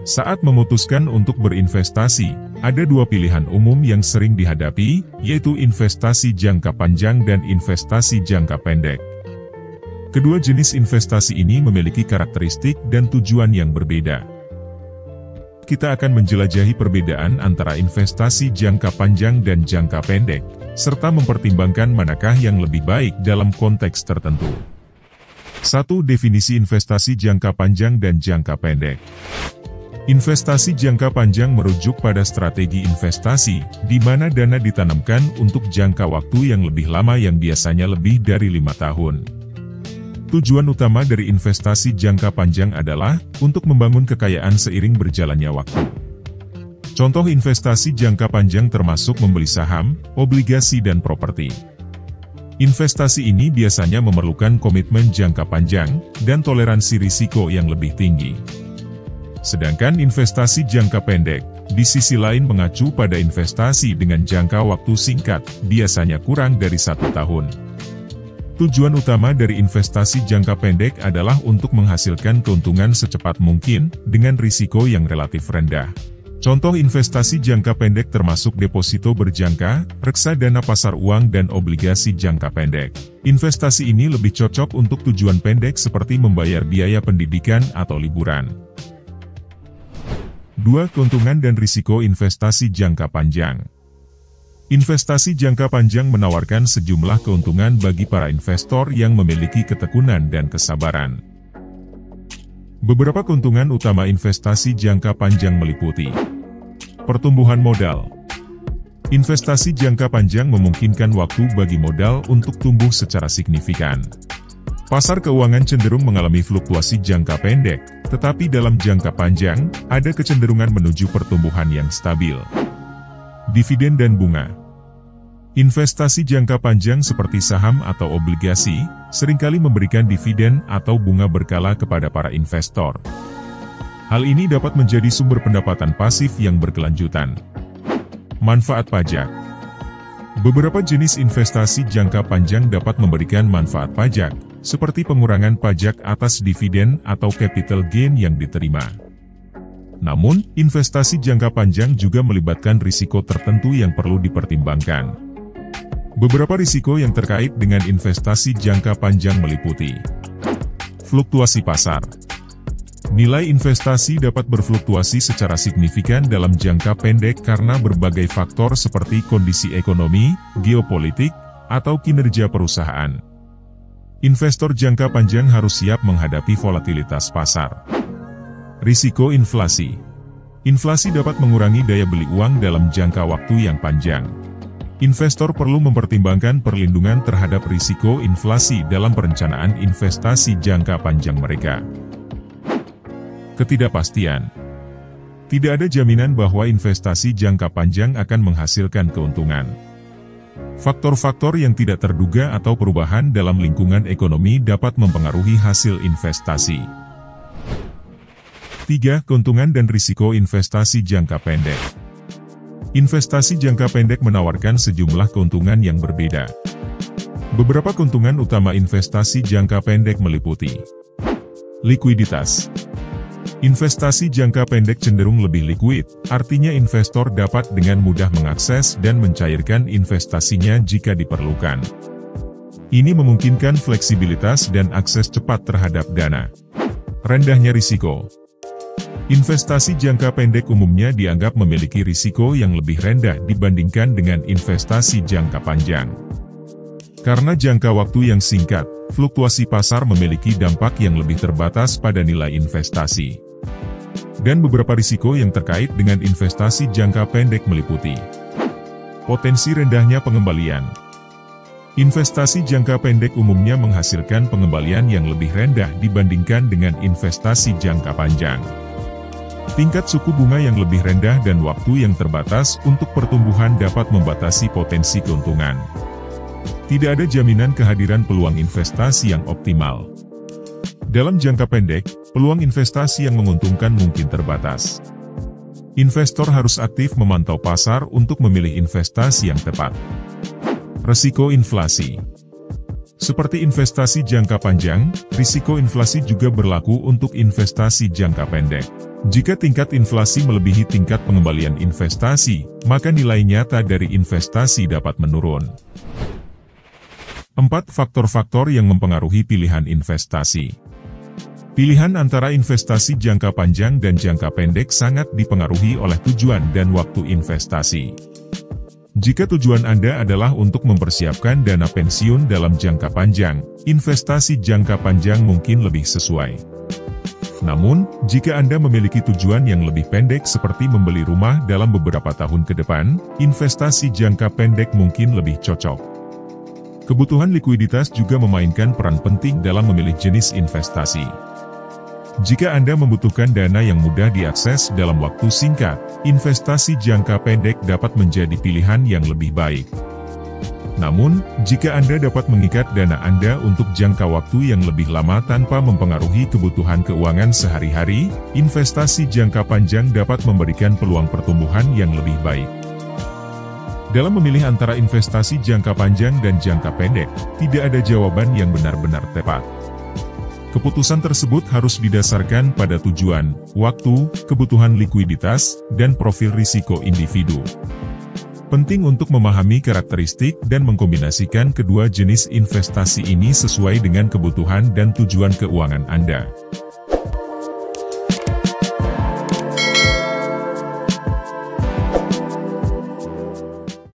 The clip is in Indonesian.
Saat memutuskan untuk berinvestasi, ada dua pilihan umum yang sering dihadapi, yaitu investasi jangka panjang dan investasi jangka pendek. Kedua jenis investasi ini memiliki karakteristik dan tujuan yang berbeda. Kita akan menjelajahi perbedaan antara investasi jangka panjang dan jangka pendek, serta mempertimbangkan manakah yang lebih baik dalam konteks tertentu. 1. Definisi investasi jangka panjang dan jangka pendek. Investasi jangka panjang merujuk pada strategi investasi, di mana dana ditanamkan untuk jangka waktu yang lebih lama yang biasanya lebih dari 5 tahun. Tujuan utama dari investasi jangka panjang adalah untuk membangun kekayaan seiring berjalannya waktu. Contoh investasi jangka panjang termasuk membeli saham, obligasi dan properti. Investasi ini biasanya memerlukan komitmen jangka panjang dan toleransi risiko yang lebih tinggi. Sedangkan investasi jangka pendek, di sisi lain mengacu pada investasi dengan jangka waktu singkat, biasanya kurang dari 1 tahun. Tujuan utama dari investasi jangka pendek adalah untuk menghasilkan keuntungan secepat mungkin, dengan risiko yang relatif rendah. Contoh investasi jangka pendek termasuk deposito berjangka, reksadana pasar uang dan obligasi jangka pendek. Investasi ini lebih cocok untuk tujuan pendek seperti membayar biaya pendidikan atau liburan. 2. Keuntungan dan risiko investasi jangka panjang. Investasi jangka panjang menawarkan sejumlah keuntungan bagi para investor yang memiliki ketekunan dan kesabaran. Beberapa keuntungan utama investasi jangka panjang meliputi pertumbuhan modal. Investasi jangka panjang memungkinkan waktu bagi modal untuk tumbuh secara signifikan. Pasar keuangan cenderung mengalami fluktuasi jangka pendek, tetapi dalam jangka panjang, ada kecenderungan menuju pertumbuhan yang stabil. Dividen dan bunga. Investasi jangka panjang seperti saham atau obligasi, seringkali memberikan dividen atau bunga berkala kepada para investor. Hal ini dapat menjadi sumber pendapatan pasif yang berkelanjutan. Manfaat pajak. Beberapa jenis investasi jangka panjang dapat memberikan manfaat pajak, seperti pengurangan pajak atas dividen atau capital gain yang diterima. Namun, investasi jangka panjang juga melibatkan risiko tertentu yang perlu dipertimbangkan. Beberapa risiko yang terkait dengan investasi jangka panjang meliputi fluktuasi pasar. Nilai investasi dapat berfluktuasi secara signifikan dalam jangka pendek karena berbagai faktor seperti kondisi ekonomi, geopolitik, atau kinerja perusahaan. Investor jangka panjang harus siap menghadapi volatilitas pasar. Risiko inflasi. Inflasi dapat mengurangi daya beli uang dalam jangka waktu yang panjang. Investor perlu mempertimbangkan perlindungan terhadap risiko inflasi dalam perencanaan investasi jangka panjang mereka. Ketidakpastian. Tidak ada jaminan bahwa investasi jangka panjang akan menghasilkan keuntungan. Faktor-faktor yang tidak terduga atau perubahan dalam lingkungan ekonomi dapat mempengaruhi hasil investasi. 3. Keuntungan dan risiko investasi jangka pendek. Investasi jangka pendek menawarkan sejumlah keuntungan yang berbeda. Beberapa keuntungan utama investasi jangka pendek meliputi likuiditas. Investasi jangka pendek cenderung lebih likuid, artinya investor dapat dengan mudah mengakses dan mencairkan investasinya jika diperlukan. Ini memungkinkan fleksibilitas dan akses cepat terhadap dana. Rendahnya risiko. Investasi jangka pendek umumnya dianggap memiliki risiko yang lebih rendah dibandingkan dengan investasi jangka panjang. Karena jangka waktu yang singkat, fluktuasi pasar memiliki dampak yang lebih terbatas pada nilai investasi. Dan beberapa risiko yang terkait dengan investasi jangka pendek meliputi potensi rendahnya pengembalian. Investasi jangka pendek umumnya menghasilkan pengembalian yang lebih rendah dibandingkan dengan investasi jangka panjang. Tingkat suku bunga yang lebih rendah dan waktu yang terbatas untuk pertumbuhan dapat membatasi potensi keuntungan. Tidak ada jaminan kehadiran peluang investasi yang optimal. Dalam jangka pendek, peluang investasi yang menguntungkan mungkin terbatas. Investor harus aktif memantau pasar untuk memilih investasi yang tepat. Resiko inflasi. Seperti investasi jangka panjang, risiko inflasi juga berlaku untuk investasi jangka pendek. Jika tingkat inflasi melebihi tingkat pengembalian investasi, maka nilai nyata dari investasi dapat menurun. 4. Faktor-faktor yang mempengaruhi pilihan investasi. Pilihan antara investasi jangka panjang dan jangka pendek sangat dipengaruhi oleh tujuan dan waktu investasi. Jika tujuan Anda adalah untuk mempersiapkan dana pensiun dalam jangka panjang, investasi jangka panjang mungkin lebih sesuai. Namun, jika Anda memiliki tujuan yang lebih pendek seperti membeli rumah dalam beberapa tahun ke depan, investasi jangka pendek mungkin lebih cocok. Kebutuhan likuiditas juga memainkan peran penting dalam memilih jenis investasi. Jika Anda membutuhkan dana yang mudah diakses dalam waktu singkat, investasi jangka pendek dapat menjadi pilihan yang lebih baik. Namun, jika Anda dapat mengikat dana Anda untuk jangka waktu yang lebih lama tanpa mempengaruhi kebutuhan keuangan sehari-hari, investasi jangka panjang dapat memberikan peluang pertumbuhan yang lebih baik. Dalam memilih antara investasi jangka panjang dan jangka pendek, tidak ada jawaban yang benar-benar tepat. Keputusan tersebut harus didasarkan pada tujuan, waktu, kebutuhan likuiditas, dan profil risiko individu. Penting untuk memahami karakteristik dan mengkombinasikan kedua jenis investasi ini sesuai dengan kebutuhan dan tujuan keuangan Anda.